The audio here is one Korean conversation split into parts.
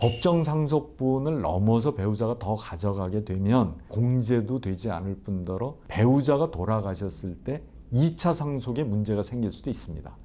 법정 상속분을 넘어서 배우자가 더 가져가게 되면 공제도 되지 않을 뿐더러 배우자가 돌아가셨을 때 2차 상속에 문제가 생길 수도 있습니다.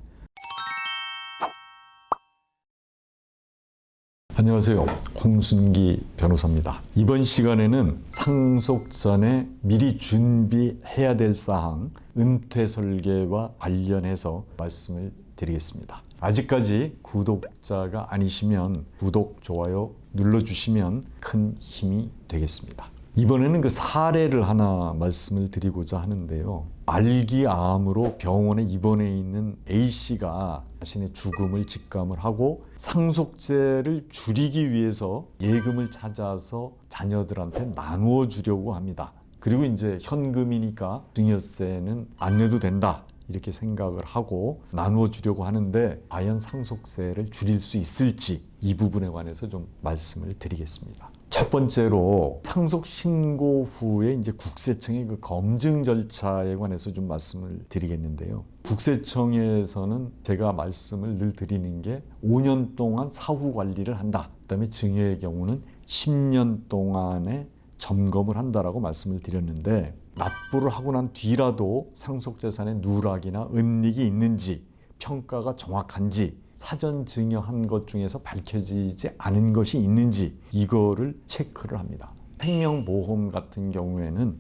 안녕하세요. 홍순기 변호사입니다. 이번 시간에는 상속 전에 미리 준비해야 될 사항, 은퇴 설계와 관련해서 말씀을 드리겠습니다. 아직까지 구독자가 아니시면 구독, 좋아요 눌러주시면 큰 힘이 되겠습니다. 이번에는 그 사례를 하나 말씀을 드리고자 하는데요. 말기암으로 병원에 입원해 있는 A씨가 자신의 죽음을 직감을 하고 상속세를 줄이기 위해서 예금을 찾아서 자녀들한테 나누어 주려고 합니다. 그리고 이제 현금이니까 증여세는 안 내도 된다 이렇게 생각을 하고 나누어 주려고 하는데 과연 상속세를 줄일 수 있을지 이 부분에 관해서 좀 말씀을 드리겠습니다. 첫 번째로 상속 신고 후에 이제 국세청의 그 검증 절차에 관해서 좀 말씀을 드리겠는데요. 국세청에서는 제가 말씀을 늘 드리는 게 5년 동안 사후 관리를 한다. 그다음에 증여의 경우는 10년 동안의 점검을 한다라고 말씀을 드렸는데 납부를 하고 난 뒤라도 상속재산에 누락이나 은닉이 있는지 평가가 정확한지 사전 증여한 것 중에서 밝혀지지 않은 것이 있는지 이거를 체크를 합니다. 생명보험 같은 경우에는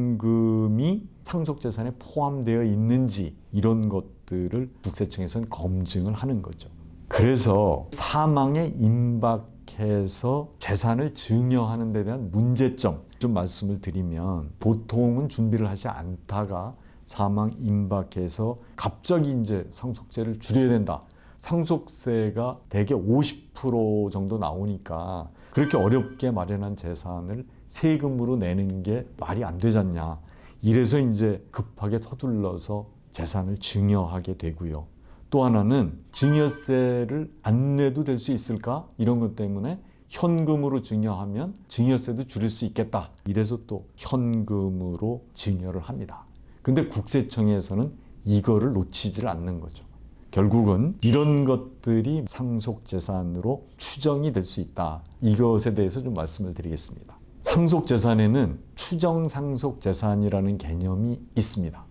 보험금이 상속재산에 포함되어 있는지 이런 것들을 국세청에서는 검증을 하는 거죠. 그래서 사망에 임박해서 재산을 증여하는 데 대한 문제점 좀 말씀을 드리면 보통은 준비를 하지 않다가 사망 임박해서 갑자기 이제 상속세를 줄여야 된다. 상속세가 대개 50% 정도 나오니까 그렇게 어렵게 마련한 재산을 세금으로 내는 게 말이 안 되잖냐. 이래서 이제 급하게 서둘러서 재산을 증여하게 되고요. 또 하나는 증여세를 안 내도 될 수 있을까? 이런 것 때문에 현금으로 증여하면 증여세도 줄일 수 있겠다. 이래서 또 현금으로 증여를 합니다. 근데 국세청에서는 이거를 놓치질 않는 거죠. 결국은 이런 것들이 상속재산으로 추정이 될 수 있다. 이것에 대해서 좀 말씀을 드리겠습니다. 상속재산에는 추정상속재산이라는 개념이 있습니다.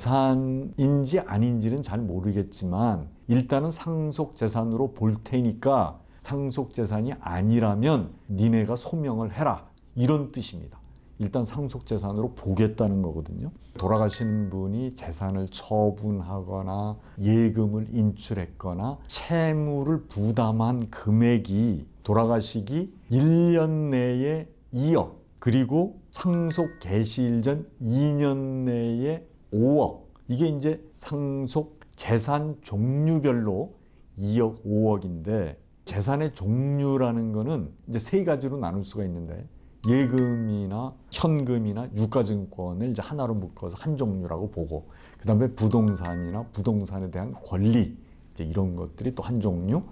상속재산인지 아닌지는 잘 모르겠지만 일단은 상속재산으로 볼 테니까 상속재산이 아니라면 니네가 소명을 해라. 이런 뜻입니다. 일단 상속재산으로 보겠다는 거거든요. 돌아가시는 분이 재산을 처분하거나 예금을 인출했거나 채무를 부담한 금액이 돌아가시기 1년 내에 2억 그리고 상속 개시일 전 2년 내에 5억 이게 이제 상속 재산 종류별로 2억, 5억인데 재산의 종류라는 거는 이제 세 가지로 나눌 수가 있는데 예금이나 현금이나 유가증권을 이제 하나로 묶어서 한 종류라고 보고 그 다음에 부동산이나 부동산에 대한 권리 이제 이런 것들이 또 한 종류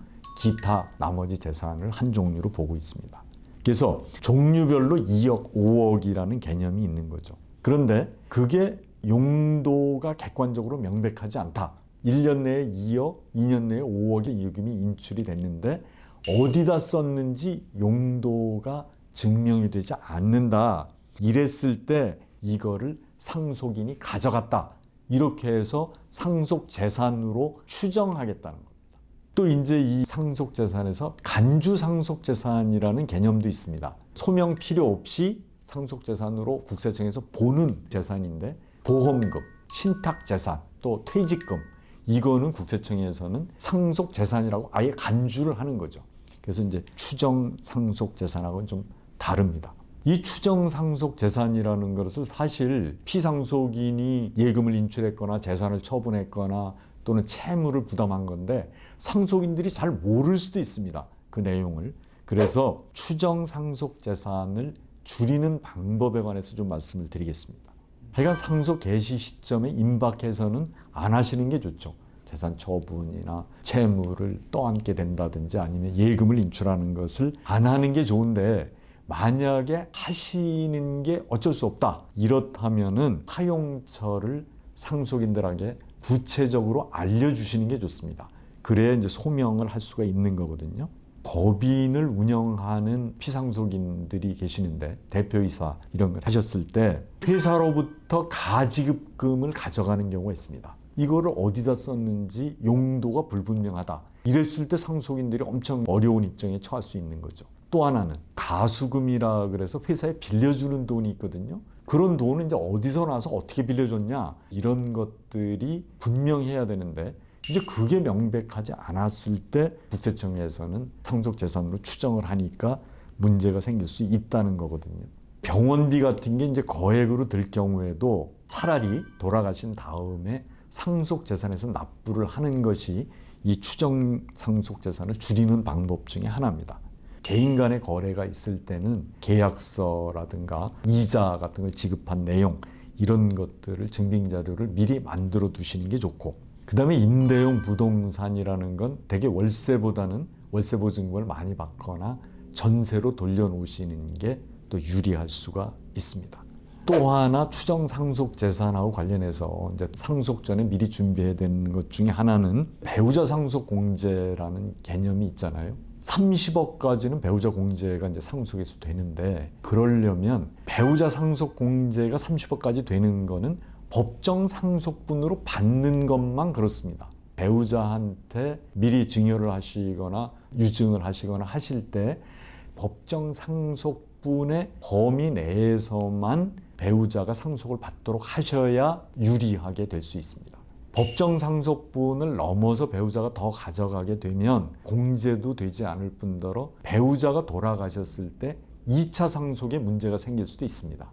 기타 나머지 재산을 한 종류로 보고 있습니다. 그래서 종류별로 2억, 5억이라는 개념이 있는 거죠. 그런데 그게 용도가 객관적으로 명백하지 않다. 1년 내에 2억, 2년 내에 5억의 예금이 인출이 됐는데 어디다 썼는지 용도가 증명이 되지 않는다. 이랬을 때 이거를 상속인이 가져갔다. 이렇게 해서 상속재산으로 추정하겠다는 겁니다. 또 이제 이 상속재산에서 간주상속재산이라는 개념도 있습니다. 소명 필요 없이 상속재산으로 국세청에서 보는 재산인데 보험금, 신탁재산, 또 퇴직금 이거는 국세청에서는 상속재산이라고 아예 간주를 하는 거죠. 그래서 이제 추정상속재산하고는 좀 다릅니다. 이 추정상속재산이라는 것을 사실 피상속인이 예금을 인출했거나 재산을 처분했거나 또는 채무를 부담한 건데 상속인들이 잘 모를 수도 있습니다. 그 내용을. 그래서 추정상속재산을 줄이는 방법에 관해서 좀 말씀을 드리겠습니다. 하여간 상속 개시 시점에 임박해서는 안 하시는 게 좋죠. 재산 처분이나 채무를 떠안게 된다든지 아니면 예금을 인출하는 것을 안 하는 게 좋은데 만약에 하시는 게 어쩔 수 없다. 이렇다면은 사용처를 상속인들에게 구체적으로 알려주시는 게 좋습니다. 그래야 이제 소명을 할 수가 있는 거거든요. 법인을 운영하는 피상속인들이 계시는데 대표이사 이런 걸 하셨을 때 회사로부터 가지급금을 가져가는 경우가 있습니다. 이거를 어디다 썼는지 용도가 불분명하다. 이랬을 때 상속인들이 엄청 어려운 입장에 처할 수 있는 거죠. 또 하나는 가수금이라 그래서 회사에 빌려주는 돈이 있거든요. 그런 돈은 이제 어디서 나서 어떻게 빌려줬냐 이런 것들이 분명해야 되는데 이제 그게 명백하지 않았을 때 국세청에서는 상속재산으로 추정을 하니까 문제가 생길 수 있다는 거거든요. 병원비 같은 게 이제 거액으로 들 경우에도 차라리 돌아가신 다음에 상속재산에서 납부를 하는 것이 이 추정 상속재산을 줄이는 방법 중에 하나입니다. 개인 간의 거래가 있을 때는 계약서라든가 이자 같은 걸 지급한 내용 이런 것들을 증빙자료를 미리 만들어 두시는 게 좋고 그 다음에 임대용 부동산이라는 건 되게 월세보다는 월세 보증금을 많이 받거나 전세로 돌려놓으시는 게 또 유리할 수가 있습니다. 또 하나 추정 상속 재산하고 관련해서 이제 상속 전에 미리 준비해야 되는 것 중에 하나는 배우자 상속 공제라는 개념이 있잖아요. 30억까지는 배우자 공제가 이제 상속에서 되는데 그러려면 배우자 상속 공제가 30억까지 되는 거는 법정 상속분으로 받는 것만 그렇습니다. 배우자한테 미리 증여를 하시거나 유증을 하시거나 하실 때 법정 상속분의 범위 내에서만 배우자가 상속을 받도록 하셔야 유리하게 될 수 있습니다. 법정 상속분을 넘어서 배우자가 더 가져가게 되면 공제도 되지 않을 뿐더러 배우자가 돌아가셨을 때 2차 상속에 문제가 생길 수도 있습니다.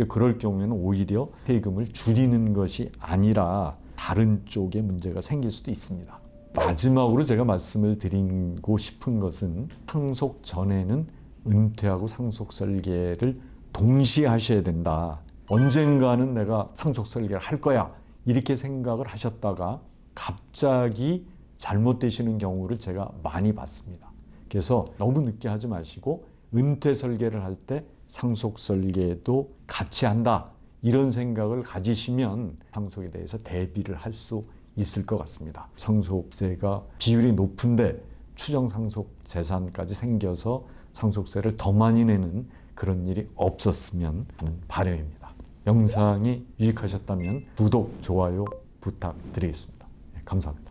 그럴 경우에는 오히려 세금을 줄이는 것이 아니라 다른 쪽에 문제가 생길 수도 있습니다. 마지막으로 제가 말씀을 드리고 싶은 것은 상속 전에는 은퇴하고 상속 설계를 동시에 하셔야 된다. 언젠가는 내가 상속 설계를 할 거야. 이렇게 생각을 하셨다가 갑자기 잘못되시는 경우를 제가 많이 봤습니다. 그래서 너무 늦게 하지 마시고 은퇴 설계를 할 때 상속 설계도 같이 한다. 이런 생각을 가지시면 상속에 대해서 대비를 할 수 있을 것 같습니다. 상속세가 비율이 높은데 추정 상속 재산까지 생겨서 상속세를 더 많이 내는 그런 일이 없었으면 하는 바람입니다. 영상이 유익하셨다면 구독, 좋아요 부탁드리겠습니다. 감사합니다.